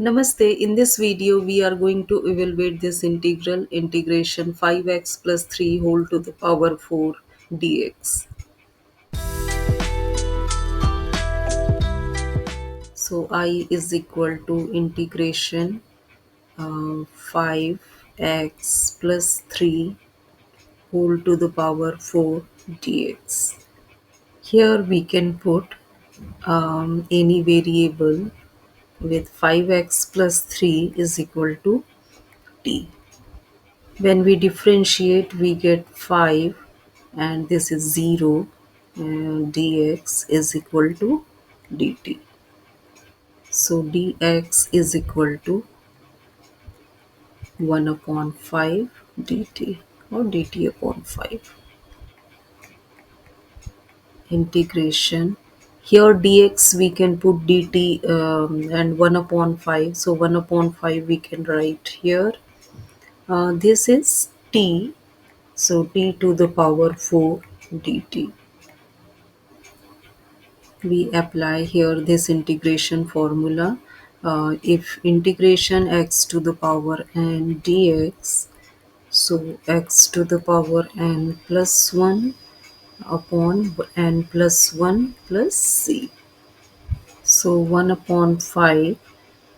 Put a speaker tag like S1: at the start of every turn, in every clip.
S1: Namaste. In this video, we are going to evaluate this integral integration 5x plus 3 whole to the power 4 dx. So I is equal to integration 5x plus 3 whole to the power 4 dx. Here we can put any variable with 5x plus 3 is equal to t. When we differentiate, we get 5 and this is 0 and dx is equal to dt. So dx is equal to 1 upon 5 dt or dt upon 5. Integration. Here dx we can put dt and 1 upon 5. So 1 upon 5 we can write here. This is t. So t to the power 4 dt. We apply here this integration formula. If integration x to the power n dx, so x to the power n plus 1 upon n plus 1 plus c. So 1 upon 5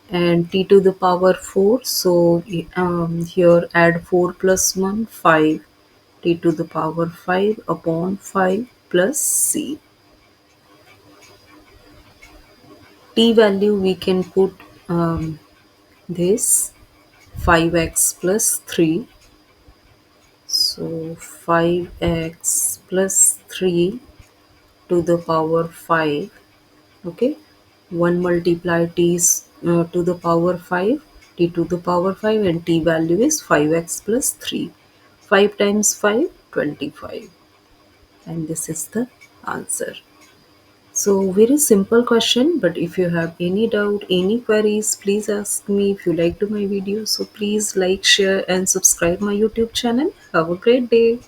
S1: and t to the power 4. So here add 4 plus 1, 5. T to the power 5 upon 5 plus c. T value we can put this 5x plus 3. So 5x plus 3 to the power 5. Okay. 1 multiply t is to the power 5, t to the power 5 and t value is 5x plus 3. 5 times 5, 25. And this is the answer. So very simple question, but if you have any doubt, any queries, please ask me. If you liked my video, so please like, share and subscribe my YouTube channel. Have a great day.